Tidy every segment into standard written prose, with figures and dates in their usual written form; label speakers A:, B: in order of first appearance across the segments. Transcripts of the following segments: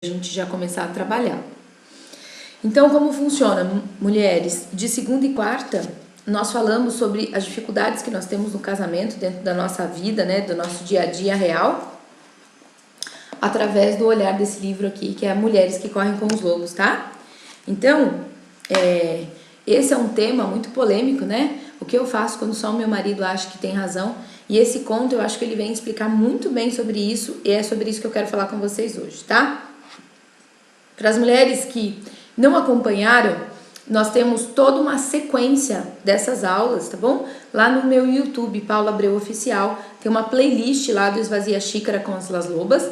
A: a gente já começar a trabalhar. Então, como funciona, mulheres? De segunda e quarta, nós falamos sobre as dificuldades que nós temos no casamento, dentro da nossa vida, né, do nosso dia a dia real, através do olhar desse livro aqui, que é Mulheres que Correm com os Lobos, tá? Então, esse é um tema muito polêmico, né? O que eu faço quando só o meu marido acha que tem razão? E esse conto, eu acho que ele vem explicar muito bem sobre isso, e é sobre isso que eu quero falar com vocês hoje, tá? Para as mulheres que não acompanharam, nós temos toda uma sequência dessas aulas, tá bom? Lá no meu YouTube, Paula Abreu Oficial, tem uma playlist lá do Esvazia a Xícara com as Las Lobas,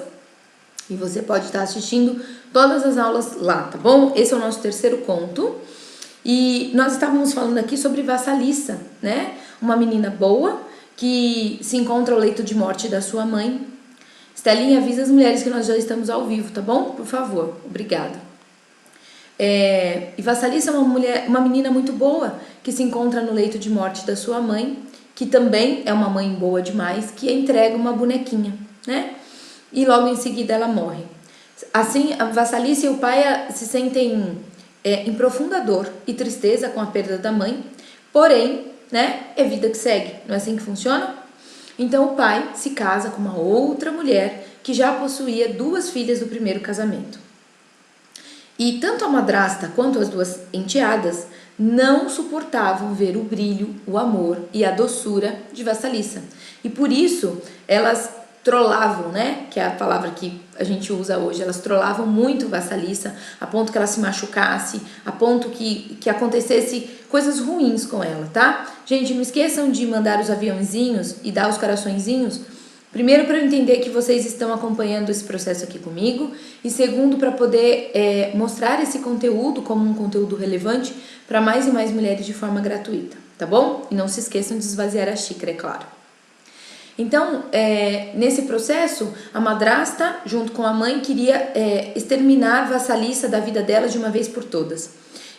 A: e você pode estar assistindo todas as aulas lá, tá bom? Esse é o nosso terceiro conto. E nós estávamos falando aqui sobre Vassalissa, né? Uma menina boa que se encontra ao leito de morte da sua mãe. Estelinha, avisa as mulheres que nós já estamos ao vivo, tá bom? Por favor, obrigada. E Vassalissa é uma menina muito boa que se encontra no leito de morte da sua mãe, que também é uma mãe boa demais, que entrega uma bonequinha, né? E logo em seguida ela morre. Assim, a Vassalissa e o pai se sentem em profunda dor e tristeza com a perda da mãe, porém, né, é vida que segue, não é assim que funciona? Então o pai se casa com uma outra mulher que já possuía 2 filhas do primeiro casamento. E tanto a madrasta quanto as 2 enteadas não suportavam ver o brilho, o amor e a doçura de Vassalissa. E por isso elas trollavam, né? Que é a palavra que a gente usa hoje. Elas trollavam muito Vassalissa, a ponto que ela se machucasse, a ponto que acontecesse coisas ruins com ela, tá? Gente, não esqueçam de mandar os aviãozinhos e dar os coraçõezinhos. Primeiro, para eu entender que vocês estão acompanhando esse processo aqui comigo. E segundo, para poder mostrar esse conteúdo como um conteúdo relevante para mais e mais mulheres de forma gratuita, tá bom? E não se esqueçam de esvaziar a xícara, é claro. Então, nesse processo, a madrasta, junto com a mãe, queria exterminar Vassalissa da vida dela de uma vez por todas.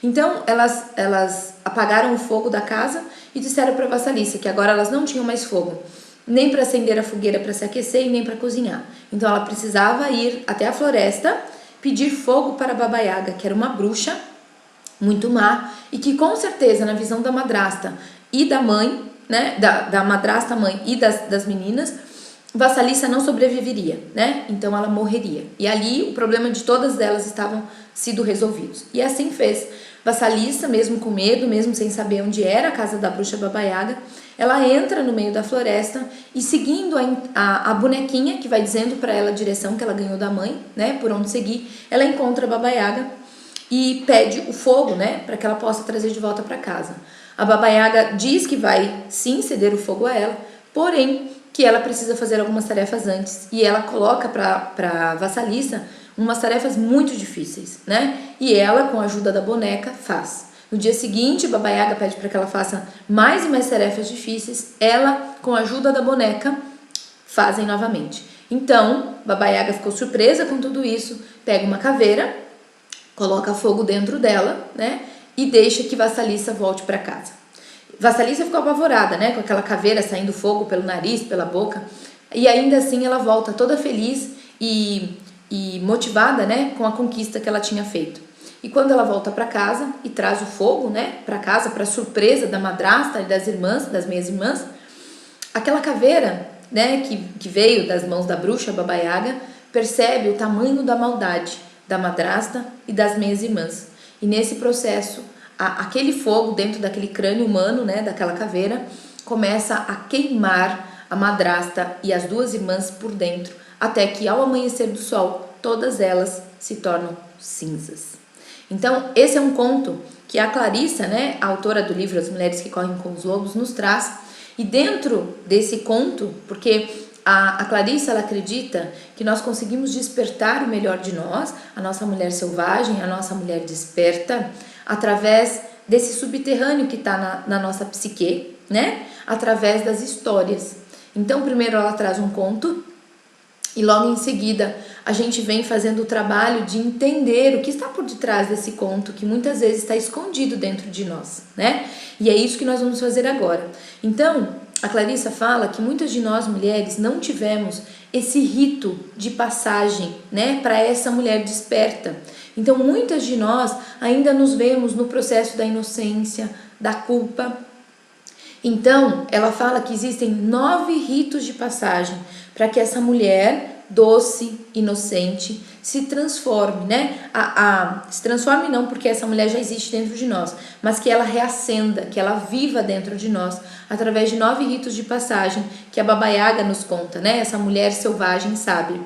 A: Então, elas apagaram o fogo da casa e disseram para Vassalissa que agora elas não tinham mais fogo, nem para acender a fogueira para se aquecer e nem para cozinhar. Então, ela precisava ir até a floresta, pedir fogo para Baba Yaga, que era uma bruxa muito má, e que com certeza, na visão da madrasta e da mãe, né, da madrasta, mãe e das meninas, Vassalissa não sobreviveria, né? Então ela morreria. E ali o problema de todas elas estavam sido resolvidos. E assim fez. Vassalissa, mesmo com medo, mesmo sem saber onde era a casa da bruxa Baba Yaga, ela entra no meio da floresta e seguindo a bonequinha que vai dizendo para ela a direção que ela ganhou da mãe, né, por onde seguir, ela encontra a Baba Yaga e pede o fogo, né, para que ela possa trazer de volta para casa. A Baba Yaga diz que vai sim ceder o fogo a ela, porém que ela precisa fazer algumas tarefas antes. E ela coloca para Vassalissa umas tarefas muito difíceis, né? E ela, com a ajuda da boneca, faz. No dia seguinte, Baba Yaga pede para que ela faça mais e mais tarefas difíceis. Ela, com a ajuda da boneca, fazem novamente. Então, Baba Yaga ficou surpresa com tudo isso, pega uma caveira, coloca fogo dentro dela, né? E deixa que Vassalissa volte para casa. Vassalissa ficou apavorada, né? Com aquela caveira saindo fogo pelo nariz, pela boca. E ainda assim ela volta toda feliz e motivada, né? Com a conquista que ela tinha feito. E quando ela volta para casa e traz o fogo, né? Para casa, para surpresa da madrasta e das irmãs, das minhas irmãs, aquela caveira, né? Que veio das mãos da bruxa Baba Yaga, percebe o tamanho da maldade da madrasta e das minhas irmãs. E nesse processo, aquele fogo dentro daquele crânio humano, né, daquela caveira, começa a queimar a madrasta e as 2 irmãs por dentro, até que ao amanhecer do sol, todas elas se tornam cinzas. Então, esse é um conto que a Clarissa, né, a autora do livro As Mulheres que Correm com os Lobos, nos traz. E dentro desse conto, porque a Clarissa, ela acredita que nós conseguimos despertar o melhor de nós, a nossa mulher selvagem, a nossa mulher desperta, através desse subterrâneo que está na nossa psique, né? Através das histórias. Então, primeiro ela traz um conto e logo em seguida a gente vem fazendo o trabalho de entender o que está por detrás desse conto, que muitas vezes está escondido dentro de nós, né? E é isso que nós vamos fazer agora. Então, a Clarissa fala que muitas de nós mulheres não tivemos esse rito de passagem, né, para essa mulher desperta. Então, muitas de nós ainda nos vemos no processo da inocência, da culpa. Então, ela fala que existem 9 ritos de passagem para que essa mulher doce, inocente, se transforme, né? Se transforme não porque essa mulher já existe dentro de nós, mas que ela reacenda, que ela viva dentro de nós, através de 9 ritos de passagem que a Baba Yaga nos conta, né? Essa mulher selvagem sábia.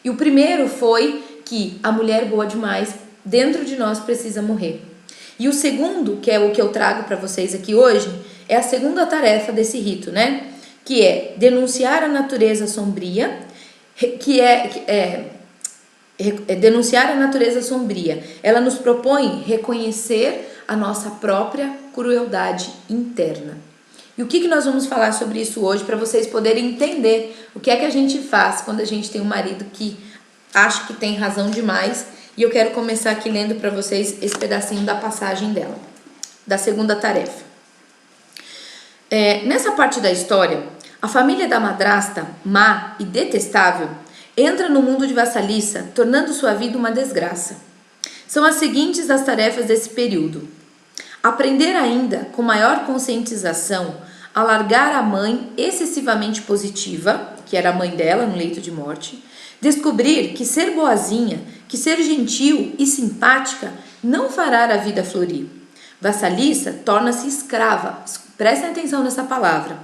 A: E o primeiro foi que a mulher boa demais dentro de nós precisa morrer. E o segundo, que é o que eu trago para vocês aqui hoje, é a segunda tarefa desse rito, né? Que é denunciar a natureza sombria, denunciar a natureza sombria. Ela nos propõe reconhecer a nossa própria crueldade interna. E o que nós vamos falar sobre isso hoje para vocês poderem entender o que é que a gente faz quando a gente tem um marido que acha que tem razão demais. E eu quero começar aqui lendo para vocês esse pedacinho da passagem dela, da segunda tarefa. Nessa parte da história, a família da madrasta, má e detestável, entra no mundo de Vassalissa, tornando sua vida uma desgraça. São as seguintes as tarefas desse período: aprender ainda, com maior conscientização, a largar a mãe excessivamente positiva, que era a mãe dela no leito de morte, descobrir que ser boazinha, que ser gentil e simpática não fará a vida florir. Vassalissa torna-se escrava. Prestem atenção nessa palavra.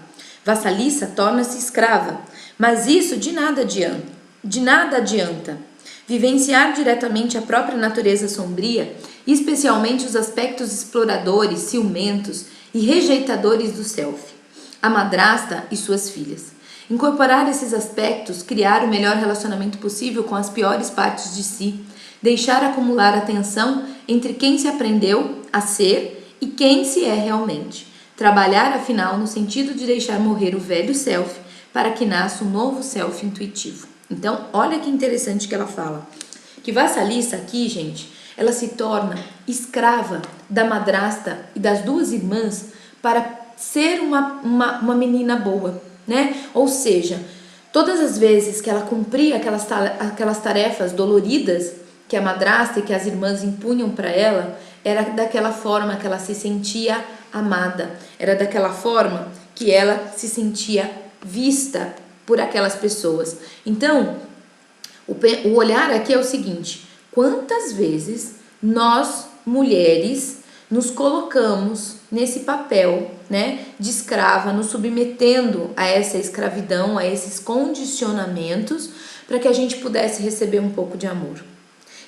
A: Vassalissa torna-se escrava, mas isso de nada adianta. Vivenciar diretamente a própria natureza sombria, especialmente os aspectos exploradores, ciumentos e rejeitadores do self, a madrasta e suas filhas. Incorporar esses aspectos, criar o melhor relacionamento possível com as piores partes de si, deixar acumular a tensão entre quem se aprendeu a ser e quem se é realmente. Trabalhar, afinal, no sentido de deixar morrer o velho self para que nasça um novo self intuitivo. Então, olha que interessante que ela fala. Que Vassalissa aqui, gente, ela se torna escrava da madrasta e das 2 irmãs para ser uma menina boa, né? Ou seja, todas as vezes que ela cumpria aquelas tarefas doloridas que a madrasta e que as irmãs impunham para ela, era daquela forma que ela se sentia amada, era daquela forma que ela se sentia vista por aquelas pessoas. Então, o olhar aqui é o seguinte: quantas vezes nós, mulheres, nos colocamos nesse papel, né, de escrava, nos submetendo a essa escravidão, a esses condicionamentos, para que a gente pudesse receber um pouco de amor.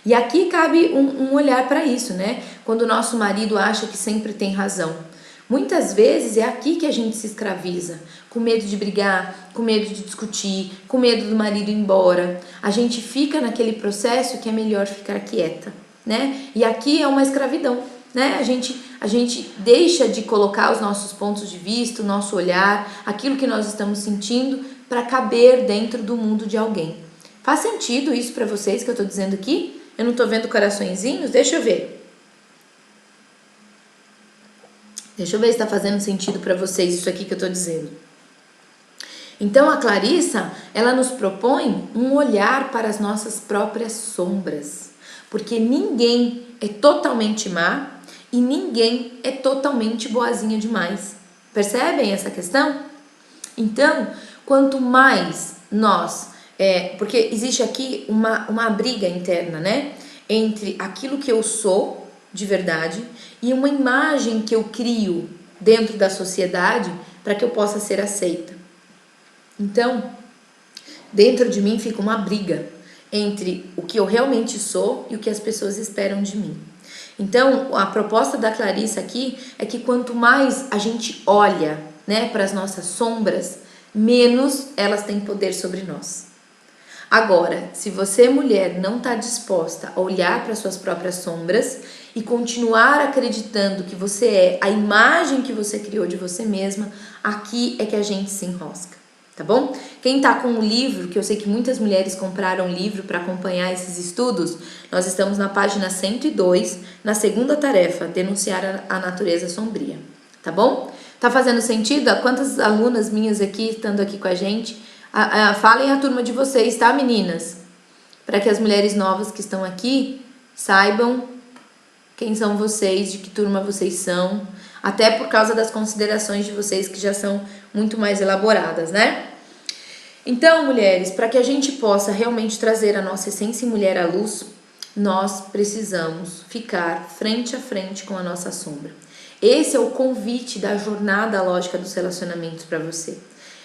A: E aqui cabe um olhar para isso, né? Quando o nosso marido acha que sempre tem razão. Muitas vezes é aqui que a gente se escraviza, com medo de brigar, com medo de discutir, com medo do marido ir embora. A gente fica naquele processo que é melhor ficar quieta, né? E aqui é uma escravidão, né? A gente deixa de colocar os nossos pontos de vista, o nosso olhar, aquilo que nós estamos sentindo para caber dentro do mundo de alguém. Faz sentido isso para vocês que eu estou dizendo aqui? Eu não estou vendo coraçõezinhos? Deixa eu ver. Deixa eu ver se está fazendo sentido para vocês isso aqui que eu estou dizendo. Então, a Clarissa, ela nos propõe um olhar para as nossas próprias sombras. Porque ninguém é totalmente má e ninguém é totalmente boazinha demais. Percebem essa questão? Então, quanto mais nós... porque existe aqui uma briga interna, né? Entre aquilo que eu sou de verdade e uma imagem que eu crio dentro da sociedade para que eu possa ser aceita. Então, dentro de mim fica uma briga entre o que eu realmente sou e o que as pessoas esperam de mim. Então, a proposta da Clarissa aqui é que quanto mais a gente olha, né, para as nossas sombras, menos elas têm poder sobre nós. Agora, se você, mulher, não está disposta a olhar para suas próprias sombras e continuar acreditando que você é a imagem que você criou de você mesma, aqui é que a gente se enrosca, tá bom? Quem tá com o livro, que eu sei que muitas mulheres compraram livro para acompanhar esses estudos, nós estamos na página 102, na segunda tarefa, denunciar a natureza sombria, tá bom? Tá fazendo sentido? Quantas alunas minhas aqui, estando aqui com a gente, Falem a turma de vocês, tá, meninas? Para que as mulheres novas que estão aqui saibam quem são vocês, de que turma vocês são, até por causa das considerações de vocês que já são muito mais elaboradas, né? Então, mulheres, para que a gente possa realmente trazer a nossa essência mulher à luz, nós precisamos ficar frente a frente com a nossa sombra. Esse é o convite da jornada lógica dos relacionamentos para você.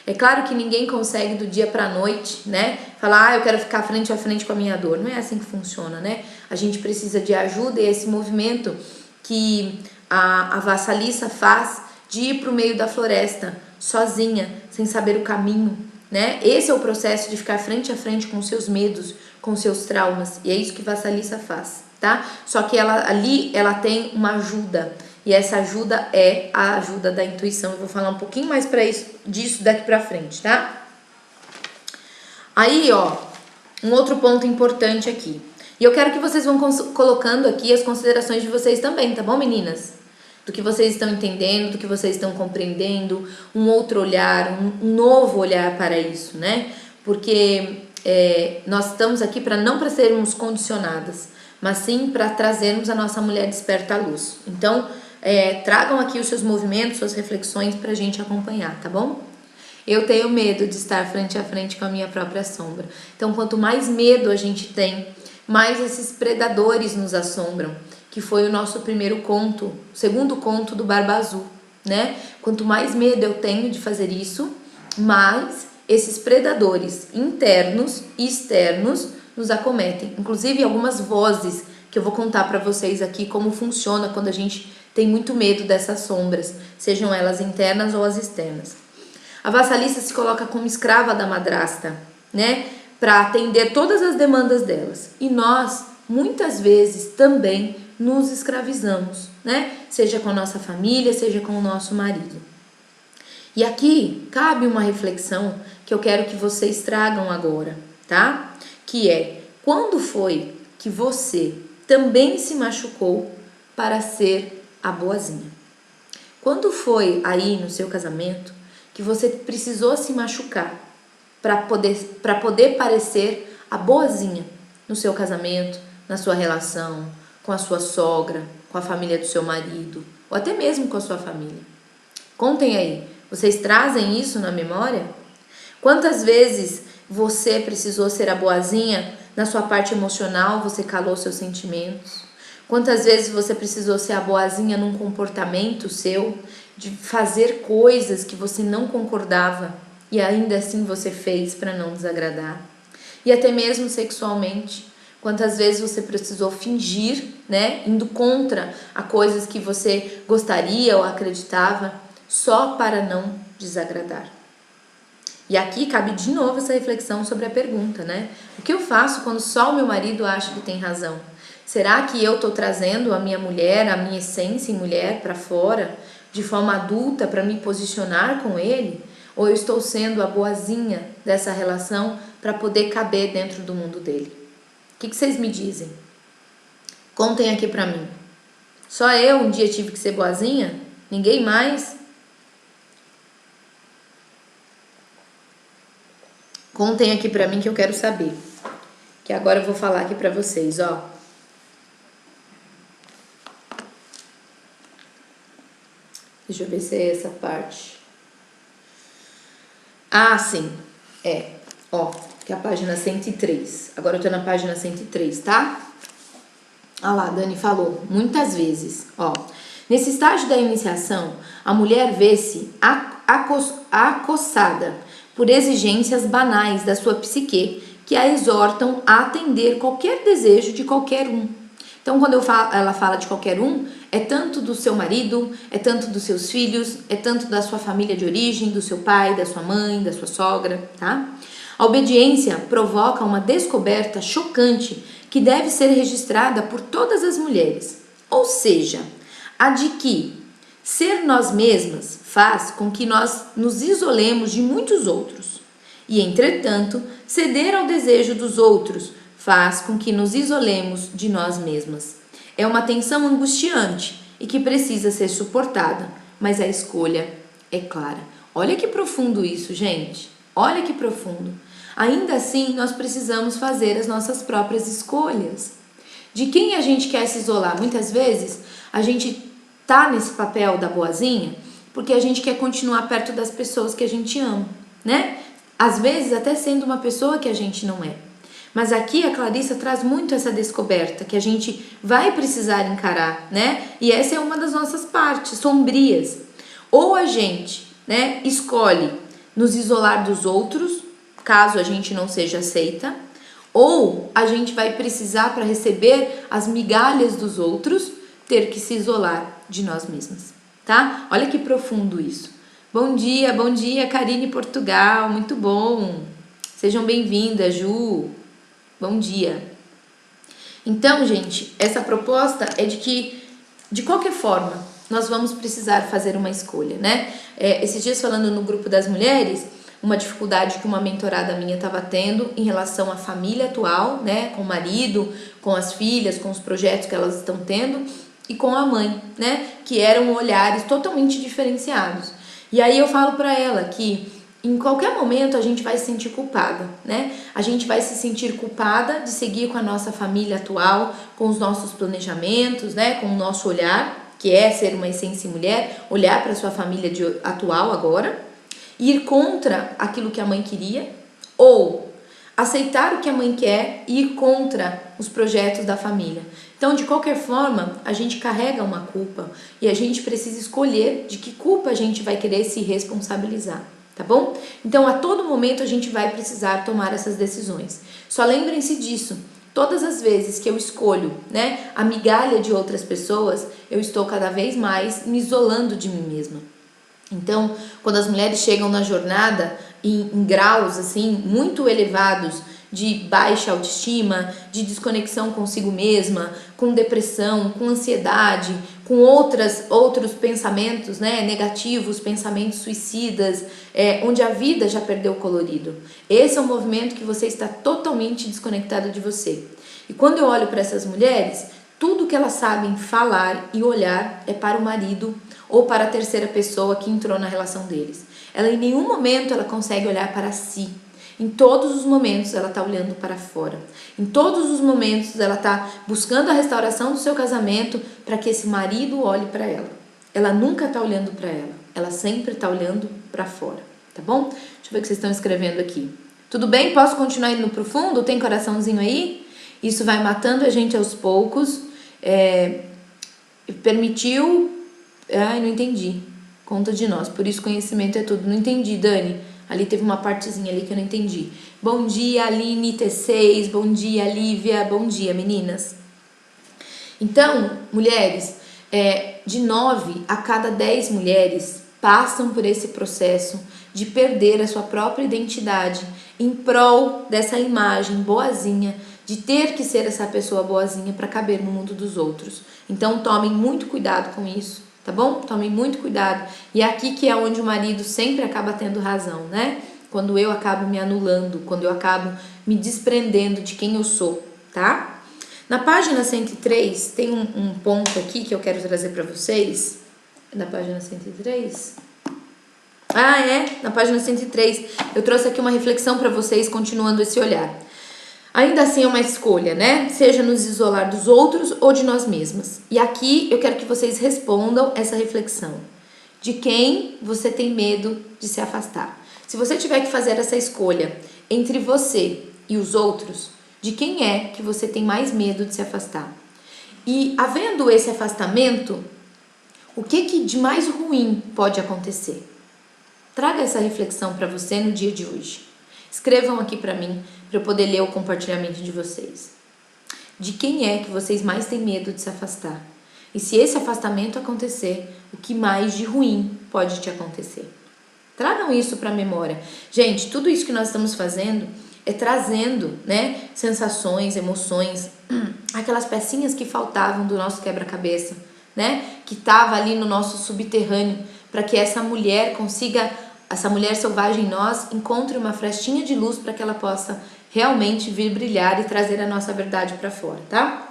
A: É claro que ninguém consegue do dia para a noite, né? Falar, eu quero ficar frente a frente com a minha dor. Não é assim que funciona, né? A gente precisa de ajuda e esse movimento que a Vassalissa faz de ir para o meio da floresta, sozinha, sem saber o caminho, né? Esse é o processo de ficar frente a frente com seus medos, com seus traumas. E é isso que Vassalissa faz, tá? Só que ela tem uma ajuda. E essa ajuda é a ajuda da intuição. Eu vou falar um pouquinho mais disso daqui pra frente, tá? Aí, ó, um outro ponto importante aqui. E eu quero que vocês vão colocando aqui as considerações de vocês também, tá bom, meninas? Do que vocês estão entendendo, do que vocês estão compreendendo, um outro olhar, um novo olhar para isso, né? Porque nós estamos aqui não para sermos condicionadas, mas sim para trazermos a nossa mulher desperta à luz. Então, tragam aqui os seus movimentos, suas reflexões pra gente acompanhar, tá bom? Eu tenho medo de estar frente a frente com a minha própria sombra. Então, quanto mais medo a gente tem, mais esses predadores nos assombram, que foi o nosso primeiro conto, o segundo conto do Barba Azul, né? Quanto mais medo eu tenho de fazer isso, mais esses predadores internos e externos nos acometem. Inclusive, algumas vozes que eu vou contar pra vocês aqui como funciona quando a gente tem muito medo dessas sombras, sejam elas internas ou as externas. A Vassalissa se coloca como escrava da madrasta, né? Para atender todas as demandas delas. E nós, muitas vezes, também nos escravizamos, né? Seja com a nossa família, seja com o nosso marido. E aqui cabe uma reflexão que eu quero que vocês tragam agora, tá? Que é, quando foi que você também se machucou para ser a boazinha? Quando foi aí no seu casamento que você precisou se machucar para poder parecer a boazinha no seu casamento, na sua relação, com a sua sogra, com a família do seu marido, ou até mesmo com a sua família? Contem aí, vocês trazem isso na memória? Quantas vezes você precisou ser a boazinha na sua parte emocional, você calou seus sentimentos? Quantas vezes você precisou ser a boazinha num comportamento seu, de fazer coisas que você não concordava e ainda assim você fez para não desagradar? E até mesmo sexualmente, quantas vezes você precisou fingir, né, indo contra a coisas que você gostaria ou acreditava, só para não desagradar? E aqui cabe de novo essa reflexão sobre a pergunta, né? O que eu faço quando só o meu marido acha que tem razão? Será que eu estou trazendo a minha mulher, a minha essência em mulher para fora, de forma adulta, para me posicionar com ele? Ou eu estou sendo a boazinha dessa relação para poder caber dentro do mundo dele? O que vocês me dizem? Contem aqui para mim. Só eu um dia tive que ser boazinha? Ninguém mais? Contem aqui para mim que eu quero saber. Que agora eu vou falar aqui para vocês, ó. Deixa eu ver se é essa parte. Ah, sim. Ó, que é a página 103. Agora eu tô na página 103, tá? Ah lá, a Dani falou. Muitas vezes, ó. Nesse estágio da iniciação, a mulher vê-se acossada por exigências banais da sua psique que a exortam a atender qualquer desejo de qualquer um. Então, quando ela fala de qualquer um, é tanto do seu marido, é tanto dos seus filhos, é tanto da sua família de origem, do seu pai, da sua mãe, da sua sogra, tá? A obediência provoca uma descoberta chocante que deve ser registrada por todas as mulheres. Ou seja, a de que ser nós mesmas faz com que nós nos isolemos de muitos outros. E, entretanto, ceder ao desejo dos outros faz com que nos isolemos de nós mesmas. É uma tensão angustiante e que precisa ser suportada, mas a escolha é clara. Olha que profundo isso, gente. Olha que profundo. Ainda assim, nós precisamos fazer as nossas próprias escolhas. De quem a gente quer se isolar? Muitas vezes, a gente tá nesse papel da boazinha porque a gente quer continuar perto das pessoas que a gente ama, né? Às vezes, até sendo uma pessoa que a gente não é. Mas aqui a Clarissa traz muito essa descoberta que a gente vai precisar encarar, né? E essa é uma das nossas partes sombrias. Ou a gente, né, escolhe nos isolar dos outros, caso a gente não seja aceita, ou a gente vai precisar, para receber as migalhas dos outros, ter que se isolar de nós mesmos, tá? Olha que profundo isso. Bom dia, Karine Portugal, muito bom. Sejam bem-vindas, Ju. Bom dia. Então, gente, essa proposta é de que, de qualquer forma, nós vamos precisar fazer uma escolha, né? Esses dias, falando no grupo das mulheres, uma dificuldade que uma mentorada minha estava tendo em relação à família atual, né? Com o marido, com as filhas, com os projetos que elas estão tendo e com a mãe, né? Que eram olhares totalmente diferenciados. E aí eu falo para ela que em qualquer momento a gente vai se sentir culpada, né? A gente vai se sentir culpada de seguir com a nossa família atual, com os nossos planejamentos, né? Com o nosso olhar, que é ser uma essência mulher, olhar para sua família atual agora, ir contra aquilo que a mãe queria, ou aceitar o que a mãe quer e ir contra os projetos da família. Então, de qualquer forma, a gente carrega uma culpa e a gente precisa escolher de que culpa a gente vai querer se responsabilizar, tá bom? Então, a todo momento a gente vai precisar tomar essas decisões. Só lembrem-se disso. Todas as vezes que eu escolho, né, a migalha de outras pessoas, eu estou cada vez mais me isolando de mim mesma. Então, quando as mulheres chegam na jornada em graus assim muito elevados de baixa autoestima, de desconexão consigo mesma, com depressão, com ansiedade, com outros pensamentos, né, negativos, pensamentos suicidas, onde a vida já perdeu o colorido. Esse é um movimento que você está totalmente desconectado de você. E quando eu olho para essas mulheres, tudo que elas sabem falar e olhar é para o marido ou para a terceira pessoa que entrou na relação deles. Ela em nenhum momento ela consegue olhar para si. Em todos os momentos ela está olhando para fora. Em todos os momentos ela está buscando a restauração do seu casamento para que esse marido olhe para ela. Ela nunca está olhando para ela. Ela sempre está olhando para fora. Tá bom? Deixa eu ver o que vocês estão escrevendo aqui. Tudo bem? Posso continuar indo no profundo? Tem coraçãozinho aí? Isso vai matando a gente aos poucos. Permitiu... Ai, não entendi. Conta de nós. Por isso conhecimento é tudo. Não entendi, Dani. Ali teve uma partezinha ali que eu não entendi. Bom dia, Aline T6. Bom dia, Lívia. Bom dia, meninas. Então, mulheres, de 9 a cada 10 mulheres passam por esse processo de perder a sua própria identidade em prol dessa imagem boazinha, de ter que ser essa pessoa boazinha para caber no mundo dos outros. Então, tomem muito cuidado com isso. Tá bom? Tomem muito cuidado. E é aqui que é onde o marido sempre acaba tendo razão, né? Quando eu acabo me anulando, quando eu acabo me desprendendo de quem eu sou, tá? Na página 103, tem um ponto aqui que eu quero trazer pra vocês. Na página 103? Na página 103. Eu trouxe aqui uma reflexão pra vocês, continuando esse olhar. Ainda assim é uma escolha, né? Seja nos isolar dos outros ou de nós mesmas. E aqui eu quero que vocês respondam essa reflexão. De quem você tem medo de se afastar? Se você tiver que fazer essa escolha entre você e os outros, de quem é que você tem mais medo de se afastar? E havendo esse afastamento, o que de mais ruim pode acontecer? Traga essa reflexão para você no dia de hoje. Escrevam aqui para mim, para eu poder ler o compartilhamento de vocês. De quem é que vocês mais têm medo de se afastar? E se esse afastamento acontecer, o que mais de ruim pode te acontecer? Tragam isso para a memória. Gente, tudo isso que nós estamos fazendo é trazendo, né, sensações, emoções, aquelas pecinhas que faltavam do nosso quebra-cabeça, né, que estava ali no nosso subterrâneo, para que essa mulher selvagem em nós encontre uma frestinha de luz para que ela possa realmente vir brilhar e trazer a nossa verdade para fora, tá?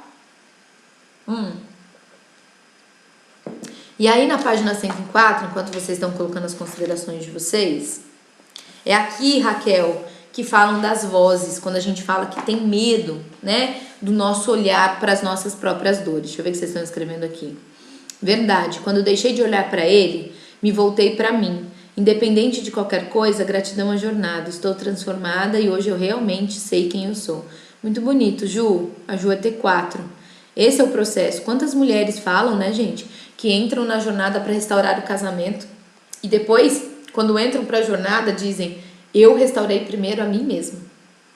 A: E aí na página 104, enquanto vocês estão colocando as considerações de vocês, É aqui, Raquel, que falam das vozes, quando a gente fala que tem medo, né, do nosso olhar para as nossas próprias dores. Deixa eu ver o que vocês estão escrevendo aqui. Verdade, quando eu deixei de olhar para ele, me voltei para mim. Independente de qualquer coisa, gratidão à jornada. Estou transformada e hoje eu realmente sei quem eu sou. Muito bonito, Ju. A Ju é T4. Esse é o processo. Quantas mulheres falam, né, gente, que entram na jornada para restaurar o casamento e depois, quando entram para a jornada, dizem: eu restaurei primeiro a mim mesma.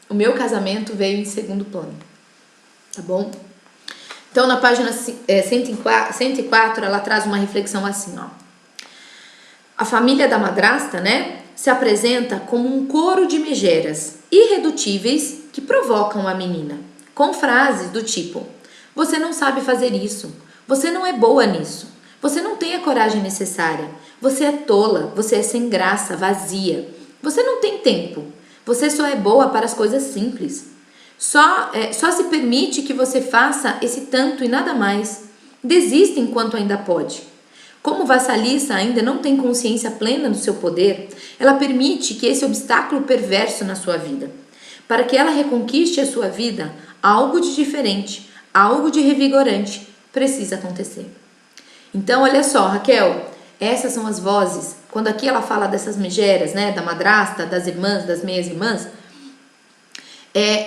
A: O meu casamento veio em segundo plano. Tá bom? Então, na página 104, ela traz uma reflexão assim, ó. A família da madrasta, né, se apresenta como um coro de megeras irredutíveis que provocam a menina, com frases do tipo: você não sabe fazer isso, você não é boa nisso, você não tem a coragem necessária, você é tola, você é sem graça, vazia, você não tem tempo, você só é boa para as coisas simples. Só se permite que você faça esse tanto e nada mais. Desista enquanto ainda pode. Como vassalissa ainda não tem consciência plena do seu poder, ela permite que esse obstáculo perverso na sua vida. Para que ela reconquiste a sua vida, algo de diferente, algo de revigorante precisa acontecer. Então, olha só, Raquel, essas são as vozes. Quando aqui ela fala dessas megeras, né, da madrasta, das irmãs, das meias irmãs,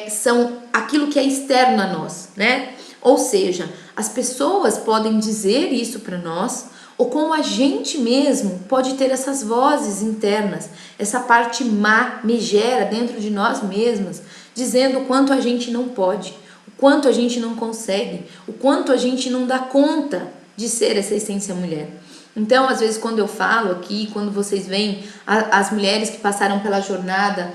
A: são aquilo que é externo a nós, né? Ou seja, as pessoas podem dizer isso para nós, ou como a gente mesmo pode ter essas vozes internas, essa parte má, megera dentro de nós mesmas, dizendo o quanto a gente não pode, o quanto a gente não consegue, o quanto a gente não dá conta de ser essa essência mulher. Então, às vezes, quando eu falo aqui, quando vocês veem as mulheres que passaram pela jornada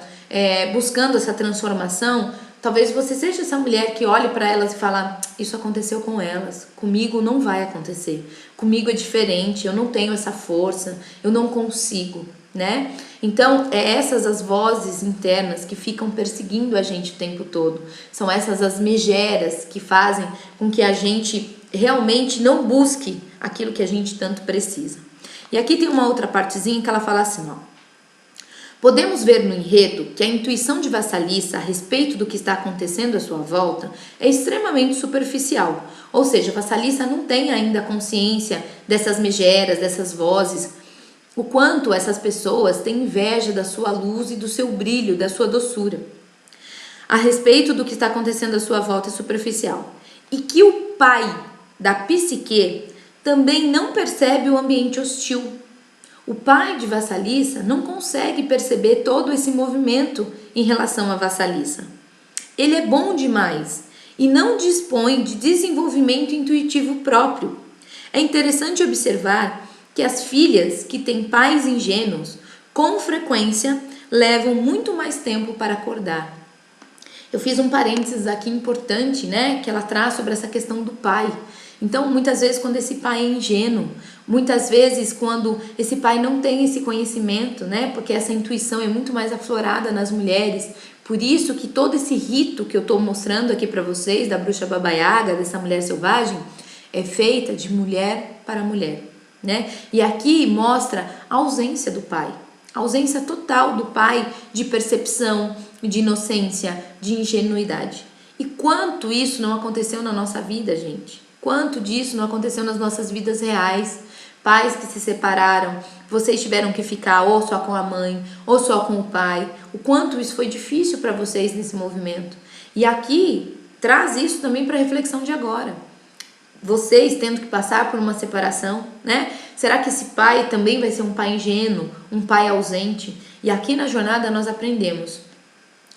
A: buscando essa transformação, talvez você seja essa mulher que olhe para elas e fala: isso aconteceu com elas, comigo não vai acontecer, comigo é diferente, eu não tenho essa força, eu não consigo, né? Então, essas as vozes internas que ficam perseguindo a gente o tempo todo, são essas as megeras que fazem com que a gente realmente não busque aquilo que a gente tanto precisa. E aqui tem uma outra partezinha que ela fala assim, ó: podemos ver no enredo que a intuição de vassalissa a respeito do que está acontecendo à sua volta é extremamente superficial, ou seja, a vassalissa não tem ainda consciência dessas megeras, dessas vozes, o quanto essas pessoas têm inveja da sua luz e do seu brilho, da sua doçura. A respeito do que está acontecendo à sua volta é superficial. E que o pai da psique também não percebe o ambiente hostil. O pai de vassalissa não consegue perceber todo esse movimento em relação à vassalissa. Ele é bom demais e não dispõe de desenvolvimento intuitivo próprio. É interessante observar que as filhas que têm pais ingênuos, com frequência, levam muito mais tempo para acordar. Eu fiz um parênteses aqui importante, né, que ela traz sobre essa questão do pai. Então, muitas vezes, quando esse pai é ingênuo, muitas vezes, quando esse pai não tem esse conhecimento, né, porque essa intuição é muito mais aflorada nas mulheres, por isso que todo esse rito que eu estou mostrando aqui para vocês, da bruxa Baba Yaga, dessa mulher selvagem, é feita de mulher para mulher, né? E aqui mostra a ausência do pai, a ausência total do pai de percepção, de inocência, de ingenuidade. E quanto isso não aconteceu na nossa vida, gente? Quanto disso não aconteceu nas nossas vidas reais? Pais que se separaram, vocês tiveram que ficar ou só com a mãe, ou só com o pai. O quanto isso foi difícil para vocês nesse movimento. E aqui traz isso também para a reflexão de agora. Vocês tendo que passar por uma separação, né? Será que esse pai também vai ser um pai ingênuo, um pai ausente? E aqui na jornada nós aprendemos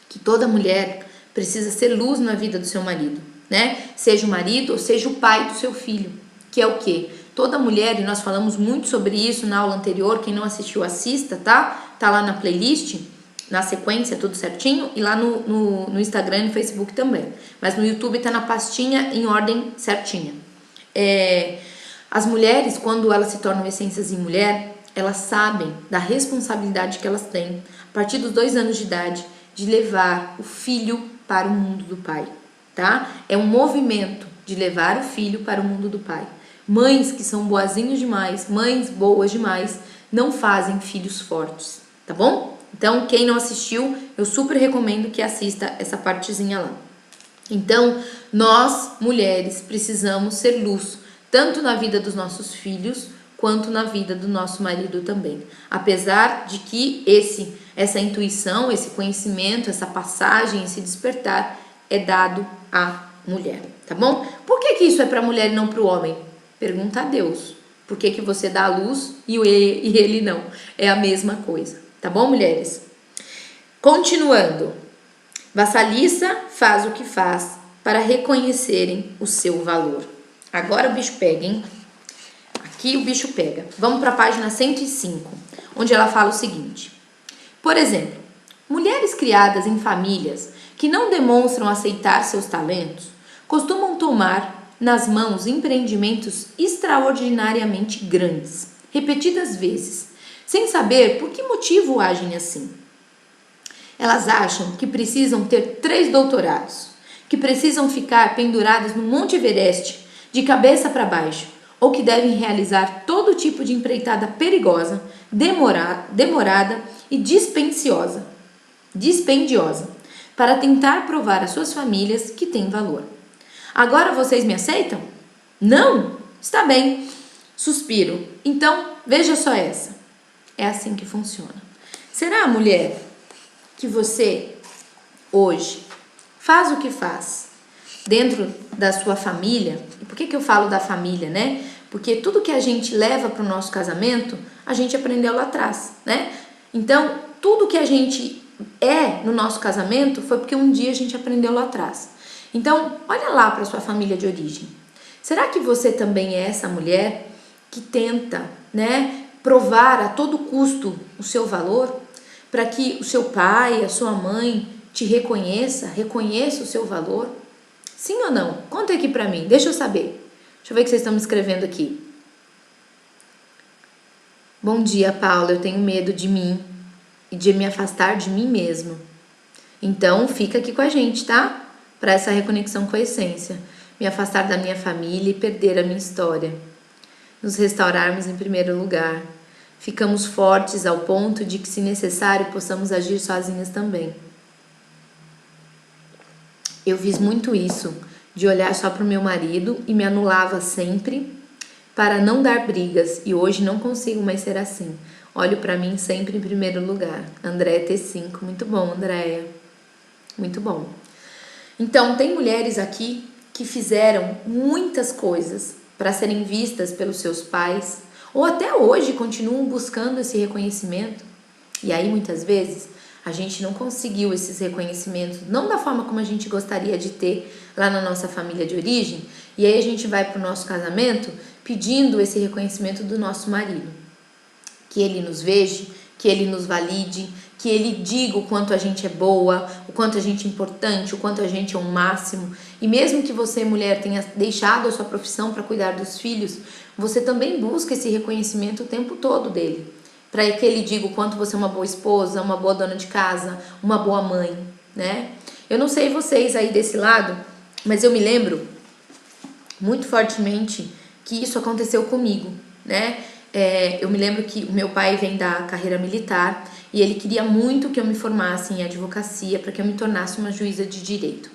A: que toda mulher precisa ser luz na vida do seu marido, né? Seja o marido ou seja o pai do seu filho, que é o quê? Toda mulher, e nós falamos muito sobre isso na aula anterior, quem não assistiu assista, tá? Tá lá na playlist, na sequência, tudo certinho, e lá no Instagram e no Facebook também. Mas no YouTube tá na pastinha em ordem certinha. As mulheres, quando elas se tornam essências em mulher, elas sabem da responsabilidade que elas têm, a partir dos 2 anos de idade, de levar o filho para o mundo do pai, tá? É um movimento de levar o filho para o mundo do pai. Mães que são boazinhas demais, mães boas demais, não fazem filhos fortes, tá bom? Então, quem não assistiu, eu super recomendo que assista essa partezinha lá. Então, nós, mulheres, precisamos ser luz, tanto na vida dos nossos filhos, quanto na vida do nosso marido também. Apesar de que essa intuição, esse conhecimento, essa passagem, esse despertar é dado à mulher, tá bom? Por que isso é para a mulher e não para o homem? Pergunta a Deus. Por que você dá a luz e ele não? É a mesma coisa, tá bom, mulheres? Continuando. Vassalissa faz o que faz para reconhecerem o seu valor. Agora o bicho pega, hein? Aqui o bicho pega. Vamos para a página 105, onde ela fala o seguinte. Por exemplo, mulheres criadas em famílias que não demonstram aceitar seus talentos costumam tomar nas mãos empreendimentos extraordinariamente grandes, repetidas vezes, sem saber por que motivo agem assim. Elas acham que precisam ter 3 doutorados, que precisam ficar penduradas no Monte Everest de cabeça para baixo, ou que devem realizar todo tipo de empreitada perigosa, demorada e dispendiosa, para tentar provar às suas famílias que têm valor. Agora vocês me aceitam? Não? Está bem. Suspiro. Então, veja só essa. É assim que funciona. Será, mulher, que você hoje faz o que faz dentro da sua família? E por que eu falo da família, né? Porque tudo que a gente leva para o nosso casamento, a gente aprendeu lá atrás, né? Então, tudo que a gente é no nosso casamento foi porque um dia a gente aprendeu lá atrás. Então, olha lá para sua família de origem. Será que você também é essa mulher que tenta, né, provar a todo custo o seu valor, para que o seu pai, a sua mãe te reconheça o seu valor? Sim ou não? Conta aqui para mim, deixa eu saber. Deixa eu ver o que vocês estão me escrevendo aqui. Bom dia, Paula. Eu tenho medo de mim e de me afastar de mim mesmo. Então, fica aqui com a gente, tá? Para essa reconexão com a essência. Me afastar da minha família e perder a minha história. Nos restaurarmos em primeiro lugar. Ficamos fortes ao ponto de que, se necessário, possamos agir sozinhas também. Eu fiz muito isso, de olhar só para o meu marido e me anulava sempre para não dar brigas, e hoje não consigo mais ser assim. Olho para mim sempre em primeiro lugar. Andréia T5, muito bom, Andréia. Muito bom. Então, tem mulheres aqui que fizeram muitas coisas para serem vistas pelos seus pais, ou até hoje continuam buscando esse reconhecimento. E aí, muitas vezes, a gente não conseguiu esses reconhecimentos, não da forma como a gente gostaria de ter lá na nossa família de origem, e aí a gente vai para o nosso casamento pedindo esse reconhecimento do nosso marido. Que ele nos veja, que ele nos valide, que ele diga o quanto a gente é boa, o quanto a gente é importante, o quanto a gente é um máximo. E mesmo que você, mulher, tenha deixado a sua profissão para cuidar dos filhos, você também busca esse reconhecimento o tempo todo dele. Para que ele diga o quanto você é uma boa esposa, uma boa dona de casa, uma boa mãe, né? Eu não sei vocês aí desse lado, mas eu me lembro muito fortemente que isso aconteceu comigo, né? Eu me lembro que o meu pai vem da carreira militar e ele queria muito que eu me formasse em advocacia para que eu me tornasse uma juíza de direito.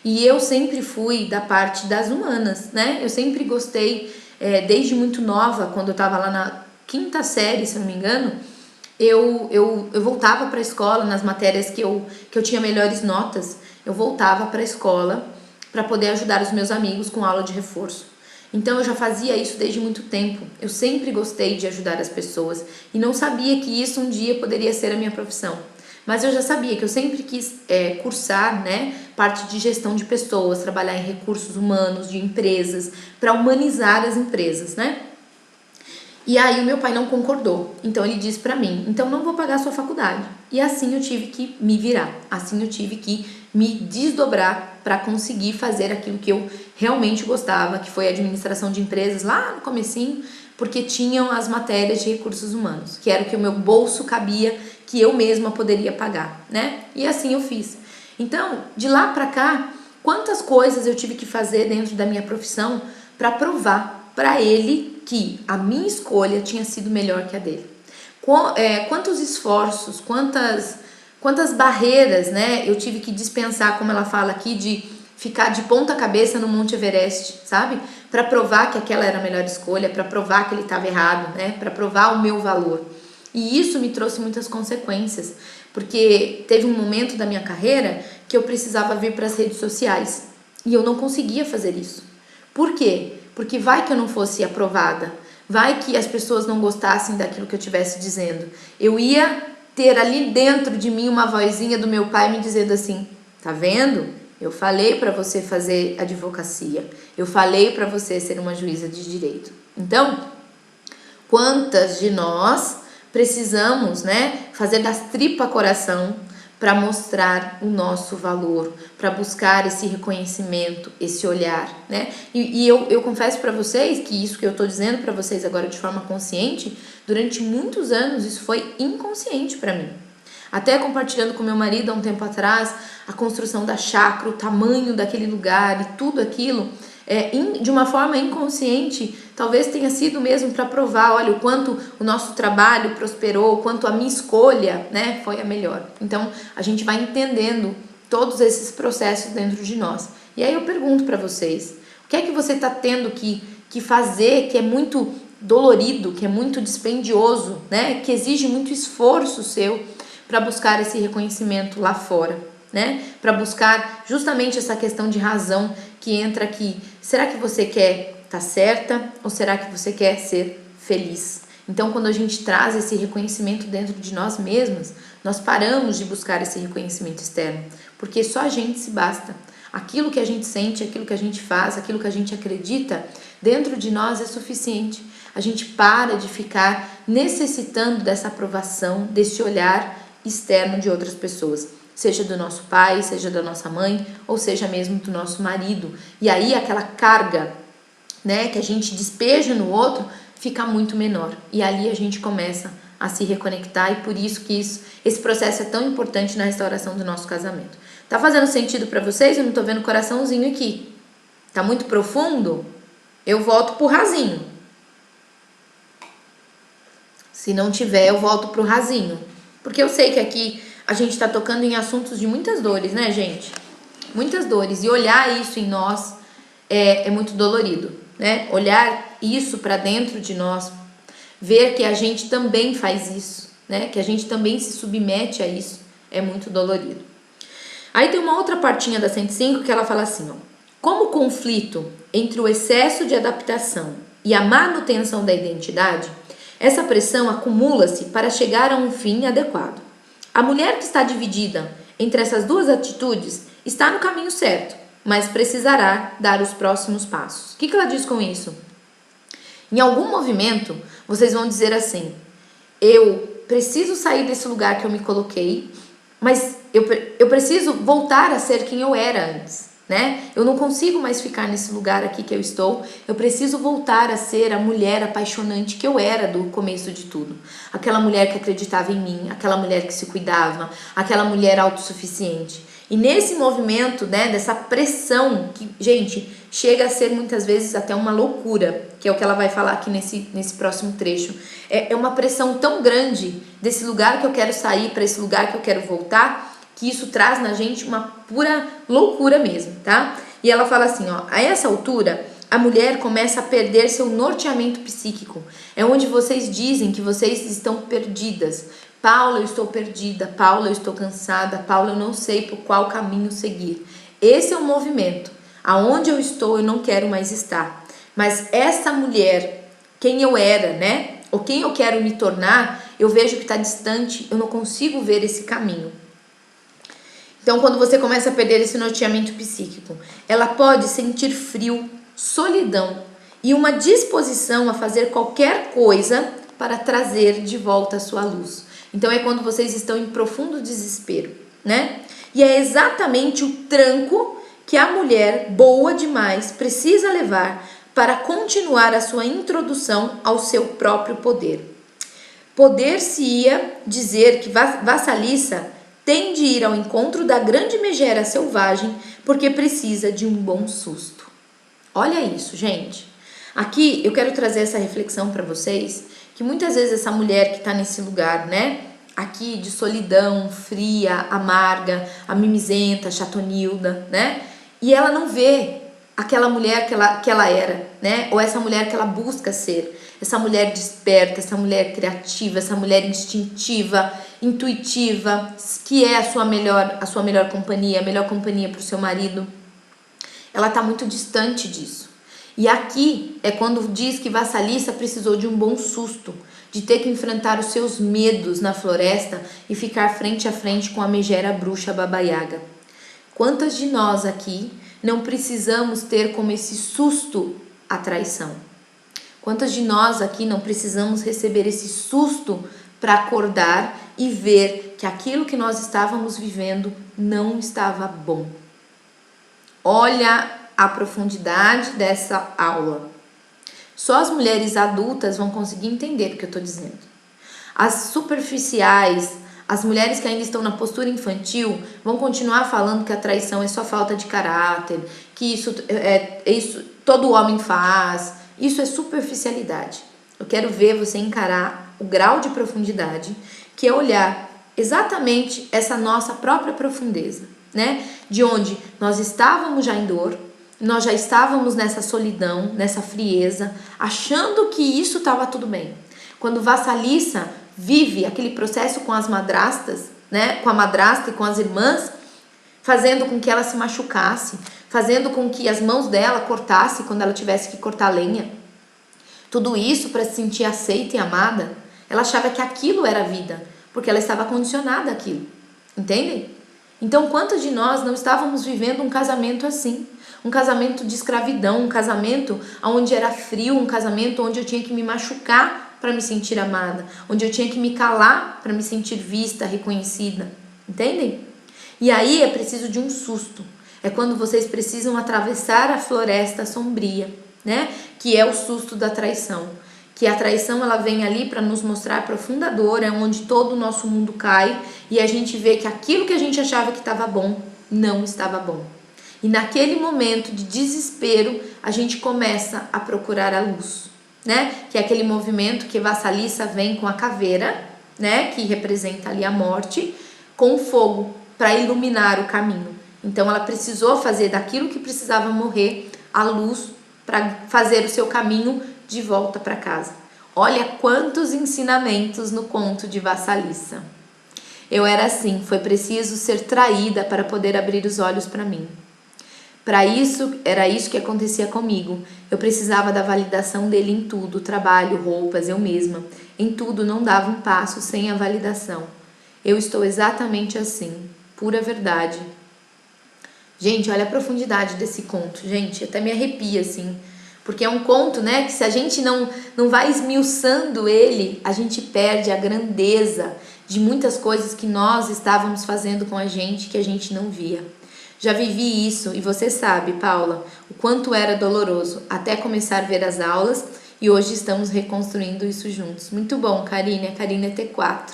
A: E eu sempre fui da parte das humanas, né? Eu sempre gostei, desde muito nova, quando eu estava lá na 5ª série, se eu não me engano, eu voltava para a escola nas matérias que eu tinha melhores notas, eu voltava para a escola para poder ajudar os meus amigos com aula de reforço. Então eu já fazia isso desde muito tempo. Eu sempre gostei de ajudar as pessoas e não sabia que isso um dia poderia ser a minha profissão. Mas eu já sabia que eu sempre quis cursar, né, parte de gestão de pessoas, trabalhar em recursos humanos, de empresas, para humanizar as empresas, né? E aí o meu pai não concordou. Então ele disse para mim, então não vou pagar a sua faculdade. E assim eu tive que me virar. Assim eu tive que me desdobrar para conseguir fazer aquilo que eu realmente gostava, que foi a administração de empresas lá no comecinho, porque tinham as matérias de recursos humanos, que era o que o meu bolso cabia, que eu mesma poderia pagar, né? E assim eu fiz. Então, de lá para cá, quantas coisas eu tive que fazer dentro da minha profissão para provar para ele que a minha escolha tinha sido melhor que a dele. quantos esforços, quantas barreiras, né, eu tive que dispensar, como ela fala aqui, de ficar de ponta cabeça no Monte Everest, sabe? Para provar que aquela era a melhor escolha, para provar que ele estava errado, né? Para provar o meu valor. E isso me trouxe muitas consequências, porque teve um momento da minha carreira que eu precisava vir para as redes sociais e eu não conseguia fazer isso. Por quê? Porque vai que eu não fosse aprovada, vai que as pessoas não gostassem daquilo que eu estivesse dizendo. Eu ia ter ali dentro de mim uma vozinha do meu pai me dizendo assim: tá vendo? Eu falei para você fazer advocacia, eu falei para você ser uma juíza de direito. Então, quantas de nós precisamos, né, fazer das tripas coração para mostrar o nosso valor, para buscar esse reconhecimento, esse olhar, né? E eu confesso para vocês que isso que eu estou dizendo para vocês agora de forma consciente, durante muitos anos isso foi inconsciente para mim. Até compartilhando com meu marido há um tempo atrás, a construção da chácara, o tamanho daquele lugar e tudo aquilo, de uma forma inconsciente, talvez tenha sido mesmo para provar, olha, o quanto o nosso trabalho prosperou, o quanto a minha escolha, né, foi a melhor. Então, a gente vai entendendo todos esses processos dentro de nós. E aí eu pergunto para vocês, o que é que você está tendo que fazer, que é muito dolorido, que é muito dispendioso, né, que exige muito esforço seu, para buscar esse reconhecimento lá fora, né? Para buscar justamente essa questão de razão que entra aqui. Será que você quer estar certa ou será que você quer ser feliz? Então, quando a gente traz esse reconhecimento dentro de nós mesmos, nós paramos de buscar esse reconhecimento externo, porque só a gente se basta. Aquilo que a gente sente, aquilo que a gente faz, aquilo que a gente acredita, dentro de nós é suficiente. A gente para de ficar necessitando dessa aprovação, desse olhar externo de outras pessoas, seja do nosso pai, seja da nossa mãe, ou seja mesmo do nosso marido. E aí aquela carga, né, que a gente despeja no outro fica muito menor. E ali a gente começa a se reconectar e por isso que esse processo é tão importante na restauração do nosso casamento. Tá fazendo sentido para vocês? Eu não tô vendo coraçãozinho aqui. Tá muito profundo? Eu volto pro rasinho. Se não tiver, eu volto pro rasinho. Porque eu sei que aqui a gente está tocando em assuntos de muitas dores, né, gente? Muitas dores. E olhar isso em nós é muito dolorido, né? Olhar isso para dentro de nós, ver que a gente também faz isso, né? Que a gente também se submete a isso, é muito dolorido. Aí tem uma outra partinha da 105 que ela fala assim, ó. Como o conflito entre o excesso de adaptação e a manutenção da identidade, essa pressão acumula-se para chegar a um fim adequado. A mulher que está dividida entre essas duas atitudes está no caminho certo, mas precisará dar os próximos passos. O que ela diz com isso? Em algum movimento, vocês vão dizer assim, eu preciso sair desse lugar que eu me coloquei, mas eu preciso voltar a ser quem eu era antes. Né? Eu não consigo mais ficar nesse lugar aqui que eu estou, eu preciso voltar a ser a mulher apaixonante que eu era do começo de tudo. Aquela mulher que acreditava em mim, aquela mulher que se cuidava, aquela mulher autossuficiente. E nesse movimento, né, dessa pressão, que, gente, chega a ser muitas vezes até uma loucura, que é o que ela vai falar aqui nesse próximo trecho. É uma pressão tão grande desse lugar que eu quero sair para esse lugar que eu quero voltar, que isso traz na gente uma pura loucura mesmo, tá? E ela fala assim, ó, a essa altura, a mulher começa a perder seu norteamento psíquico. É onde vocês dizem que vocês estão perdidas. Paula, eu estou perdida. Paula, eu estou cansada. Paula, eu não sei por qual caminho seguir. Esse é o movimento. Aonde eu estou, eu não quero mais estar. Mas essa mulher, quem eu era, né? Ou quem eu quero me tornar, eu vejo que está distante, eu não consigo ver esse caminho. Então, quando você começa a perder esse norteamento psíquico, ela pode sentir frio, solidão e uma disposição a fazer qualquer coisa para trazer de volta a sua luz. Então, é quando vocês estão em profundo desespero, né? E é exatamente o tranco que a mulher boa demais precisa levar para continuar a sua introdução ao seu próprio poder. Poder-se-ia dizer que vassaliça tem de ir ao encontro da grande megera selvagem porque precisa de um bom susto. Olha isso, gente. Aqui eu quero trazer essa reflexão para vocês que muitas vezes essa mulher que está nesse lugar, né, aqui de solidão, fria, amarga, a mimizenta, a chatonilda, né, e ela não vê aquela mulher que ela era, né, ou essa mulher que ela busca ser, essa mulher desperta, essa mulher criativa, essa mulher instintiva, intuitiva, que é a sua melhor companhia, a melhor companhia para o seu marido. Ela está muito distante disso. E aqui é quando diz que Vassalissa precisou de um bom susto, de ter que enfrentar os seus medos na floresta e ficar frente a frente com a megera bruxa Baba Yaga. Quantas de nós aqui não precisamos ter como esse susto a traição? Quantas de nós aqui não precisamos receber esse susto para acordar e ver que aquilo que nós estávamos vivendo não estava bom? Olha a profundidade dessa aula. Só as mulheres adultas vão conseguir entender o que eu estou dizendo. As superficiais, as mulheres que ainda estão na postura infantil, vão continuar falando que a traição é só falta de caráter, que isso todo homem faz. Isso é superficialidade. Eu quero ver você encarar o grau de profundidade, que é olhar exatamente essa nossa própria profundeza, né? De onde nós estávamos já em dor, nós já estávamos nessa solidão, nessa frieza, achando que isso estava tudo bem. Quando Vassalissa vive aquele processo com as madrastas, né? Com a madrasta e com as irmãs, fazendo com que ela se machucasse, fazendo com que as mãos dela cortassem quando ela tivesse que cortar lenha. Tudo isso para se sentir aceita e amada. Ela achava que aquilo era vida, porque ela estava condicionada àquilo. Entendem? Então, quantos de nós não estávamos vivendo um casamento assim? Um casamento de escravidão, um casamento onde era frio, um casamento onde eu tinha que me machucar para me sentir amada, onde eu tinha que me calar para me sentir vista, reconhecida. Entendem? E aí é preciso de um susto. É quando vocês precisam atravessar a floresta sombria, né? Que é o susto da traição. Que a traição ela vem ali para nos mostrar a profunda dor, é onde todo o nosso mundo cai e a gente vê que aquilo que a gente achava que estava bom, não estava bom. E naquele momento de desespero, a gente começa a procurar a luz, né? Que é aquele movimento que Vassalissa vem com a caveira, né? Que representa ali a morte, com o fogo para iluminar o caminho. Então ela precisou fazer daquilo que precisava morrer a luz para fazer o seu caminho de volta para casa. Olha quantos ensinamentos no conto de Vassalissa. Eu era assim, foi preciso ser traída para poder abrir os olhos para mim. Para isso, era isso que acontecia comigo. Eu precisava da validação dele em tudo, trabalho, roupas, eu mesma. Em tudo não dava um passo sem a validação. Eu estou exatamente assim, pura verdade. Gente, olha a profundidade desse conto, gente, até me arrepia assim. Porque é um conto, né, que se a gente não vai esmiuçando ele, a gente perde a grandeza de muitas coisas que nós estávamos fazendo com a gente que a gente não via. Já vivi isso e você sabe, Paula, o quanto era doloroso até começar a ver as aulas e hoje estamos reconstruindo isso juntos. Muito bom, Karine, a Karine é T4.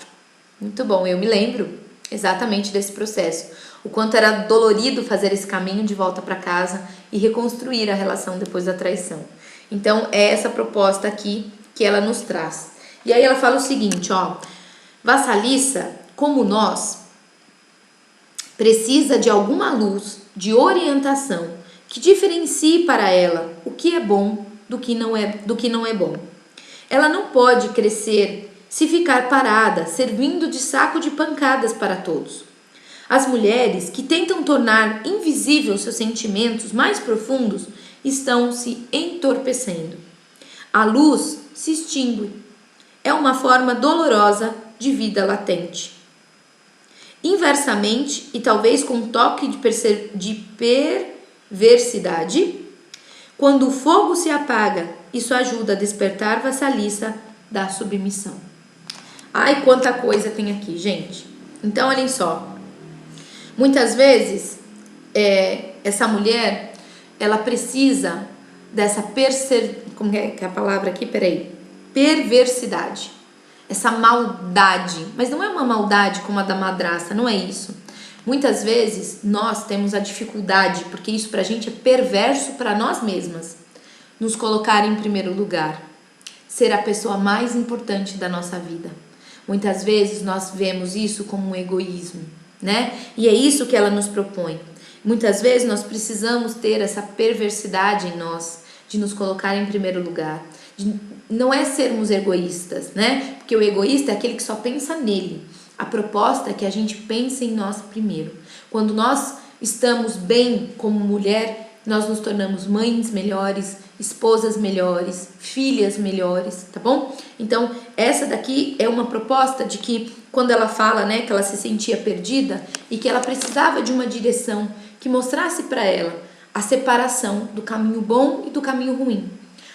A: Muito bom, eu me lembro exatamente desse processo. O quanto era dolorido fazer esse caminho de volta para casa e reconstruir a relação depois da traição. Então, é essa proposta aqui que ela nos traz. E aí ela fala o seguinte, ó. Vassalissa, como nós, precisa de alguma luz, de orientação, que diferencie para ela o que é bom do que não é bom. Ela não pode crescer se ficar parada, servindo de saco de pancadas para todos. As mulheres que tentam tornar invisível seus sentimentos mais profundos estão se entorpecendo. A luz se extingue. É uma forma dolorosa de vida latente. Inversamente, e talvez com um toque de perversidade, quando o fogo se apaga, isso ajuda a despertar Vassalissa da submissão. Ai, quanta coisa tem aqui, gente. Então, olhem só. Muitas vezes, essa mulher, ela precisa dessa como é que é a palavra aqui? Perversidade. Essa maldade. Mas não é uma maldade como a da madrasta, não é isso. Muitas vezes, nós temos a dificuldade, porque isso pra gente é perverso para nós mesmas, nos colocar em primeiro lugar. ser a pessoa mais importante da nossa vida. Muitas vezes nós vemos isso como um egoísmo, né? E é isso que ela nos propõe. Muitas vezes nós precisamos ter essa perversidade em nós, de nos colocar em primeiro lugar. Não é sermos egoístas, né? Porque o egoísta é aquele que só pensa nele. A proposta é que a gente pense em nós primeiro. Quando nós estamos bem como mulher, nós nos tornamos mães melhores, esposas melhores, filhas melhores, tá bom? Então, essa daqui é uma proposta de que quando ela fala, né, que ela se sentia perdida e que ela precisava de uma direção que mostrasse para ela a separação do caminho bom e do caminho ruim.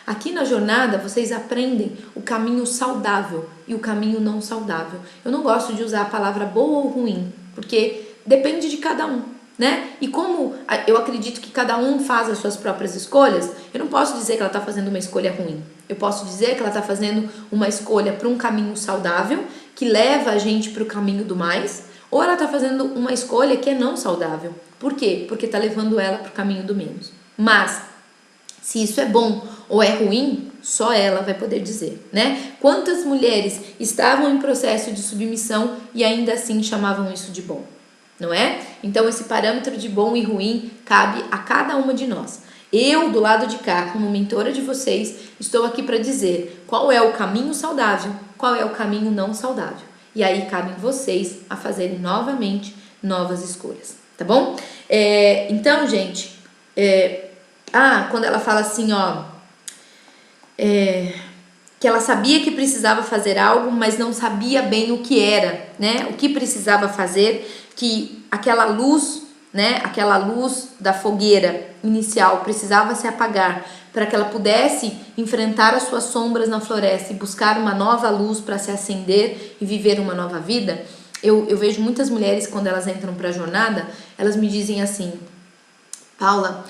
A: Aqui na jornada vocês aprendem o caminho saudável e o caminho não saudável. Eu não gosto de usar a palavra boa ou ruim, porque depende de cada um, né? E como eu acredito que cada um faz as suas próprias escolhas, eu não posso dizer que ela está fazendo uma escolha ruim. Eu posso dizer que ela está fazendo uma escolha para um caminho saudável, que leva a gente para o caminho do mais, ou ela está fazendo uma escolha que é não saudável. Por quê? Porque está levando ela para o caminho do menos. Mas, se isso é bom ou é ruim, só ela vai poder dizer, né? Quantas mulheres estavam em processo de submissão e ainda assim chamavam isso de bom, não é? Então esse parâmetro de bom e ruim cabe a cada uma de nós. Eu, do lado de cá, como mentora de vocês, estou aqui para dizer qual é o caminho saudável, qual é o caminho não saudável. E aí cabem vocês a fazerem novamente novas escolhas, tá bom? Então, gente, quando ela fala assim, que ela sabia que precisava fazer algo, mas não sabia bem o que era, né? O que precisava fazer, que aquela luz, né? Aquela luz da fogueira inicial precisava se apagar para que ela pudesse enfrentar as suas sombras na floresta e buscar uma nova luz para se acender e viver uma nova vida. Eu vejo muitas mulheres, quando elas entram para a jornada, elas me dizem assim: Paula,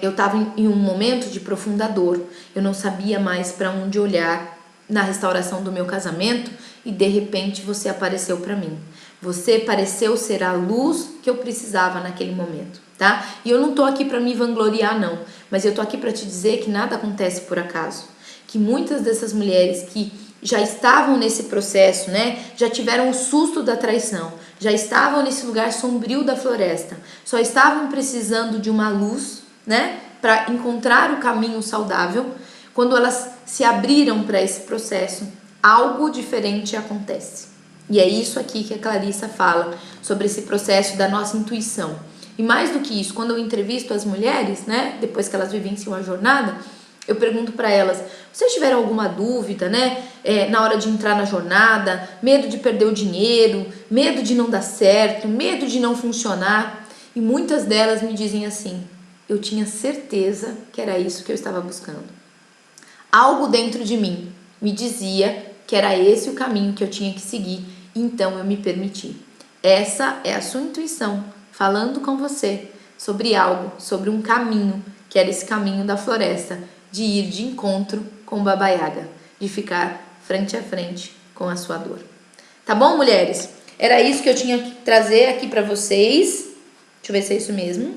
A: eu estava em um momento de profunda dor, eu não sabia mais para onde olhar na restauração do meu casamento e de repente você apareceu para mim. Você pareceu ser a luz que eu precisava naquele momento, tá? E eu não tô aqui para me vangloriar não, mas eu tô aqui para te dizer que nada acontece por acaso, que muitas dessas mulheres que já estavam nesse processo, né? Já tiveram o susto da traição, já estavam nesse lugar sombrio da floresta, só estavam precisando de uma luz, né? Para encontrar o caminho saudável. Quando elas se abriram para esse processo, algo diferente acontece. E é isso aqui que a Clarissa fala sobre esse processo da nossa intuição. E mais do que isso, quando eu entrevisto as mulheres, né? Depois que elas vivenciam a jornada, eu pergunto para elas: vocês tiveram alguma dúvida, né? Na hora de entrar na jornada, medo de perder o dinheiro, medo de não dar certo, medo de não funcionar? E muitas delas me dizem assim: eu tinha certeza que era isso que eu estava buscando. Algo dentro de mim me dizia que era esse o caminho que eu tinha que seguir, então eu me permiti. Essa é a sua intuição falando com você sobre algo, sobre um caminho, que era esse caminho da floresta, de ir de encontro com Baba Yaga, de ficar frente a frente com a sua dor. Tá bom, mulheres? Era isso que eu tinha que trazer aqui pra vocês. Deixa eu ver se é isso mesmo.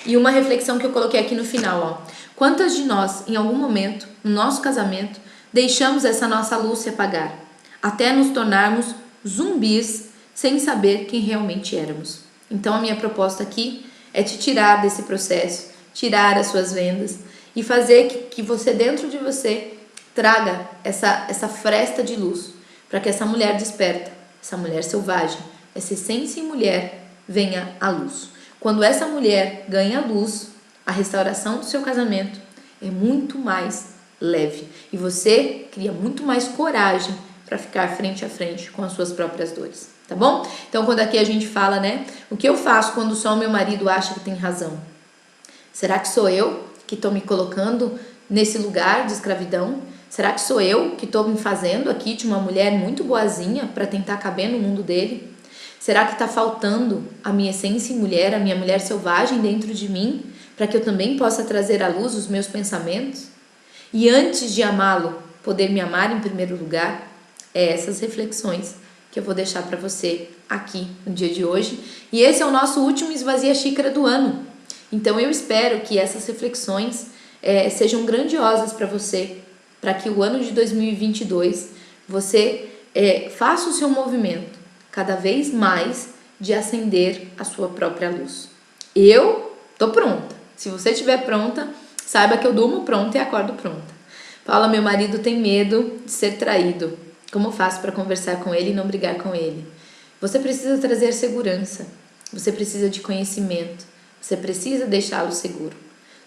A: E uma reflexão que eu coloquei aqui no final, ó. Quantas de nós, em algum momento, no nosso casamento, deixamos essa nossa luz se apagar, até nos tornarmos zumbis sem saber quem realmente éramos? Então a minha proposta aqui é te tirar desse processo, tirar as suas vendas e fazer que você, dentro de você, traga essa fresta de luz, para que essa mulher desperta, essa mulher selvagem, essa essência em mulher venha à luz. Quando essa mulher ganha luz, a restauração do seu casamento é muito mais leve e você cria muito mais coragem para ficar frente a frente com as suas próprias dores, tá bom? Então, quando aqui a gente fala, né, o que eu faço quando só o meu marido acha que tem razão? Será que sou eu que estou me colocando nesse lugar de escravidão? Será que sou eu que estou me fazendo aqui de uma mulher muito boazinha para tentar caber no mundo dele? Será que está faltando a minha essência em mulher, a minha mulher selvagem dentro de mim, para que eu também possa trazer à luz os meus pensamentos? E antes de amá-lo, poder me amar em primeiro lugar? Essas reflexões que eu vou deixar para você aqui no dia de hoje. E esse é o nosso último Esvazia Xícara do ano. Então eu espero que essas reflexões sejam grandiosas para você para que o ano de 2022 você faça o seu movimento cada vez mais de acender a sua própria luz. Eu tô pronta. Se você estiver pronta, saiba que eu durmo pronta e acordo pronta. Paula, meu marido tem medo de ser traído. Como faço para conversar com ele e não brigar com ele? Você precisa trazer segurança. Você precisa de conhecimento. Você precisa deixá-lo seguro.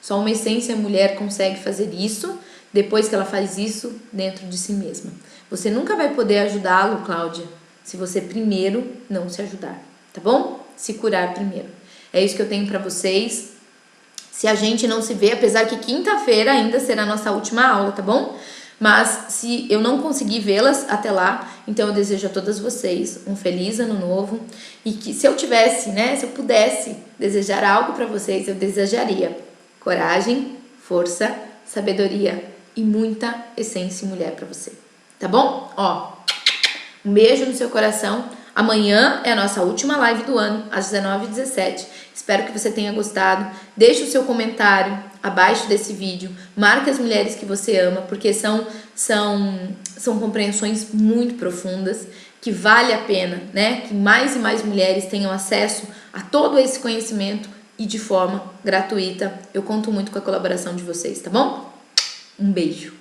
A: Só uma essência mulher consegue fazer isso depois que ela faz isso dentro de si mesma. Você nunca vai poder ajudá-lo, Cláudia, se você primeiro não se ajudar, tá bom? Se curar primeiro. É isso que eu tenho pra vocês. Se a gente não se vê, apesar que quinta-feira ainda será a nossa última aula, tá bom? Mas se eu não conseguir vê-las até lá, então eu desejo a todas vocês um feliz ano novo. E que se eu tivesse, se eu pudesse desejar algo pra vocês, eu desejaria coragem, força, sabedoria e muita essência mulher pra você. Tá bom? Um beijo no seu coração. Amanhã é a nossa última live do ano, às 19h17. Espero que você tenha gostado. Deixe o seu comentário abaixo desse vídeo. Marque as mulheres que você ama, porque são compreensões muito profundas, que vale a pena, que mais e mais mulheres tenham acesso a todo esse conhecimento e de forma gratuita. Eu conto muito com a colaboração de vocês, tá bom? Um beijo.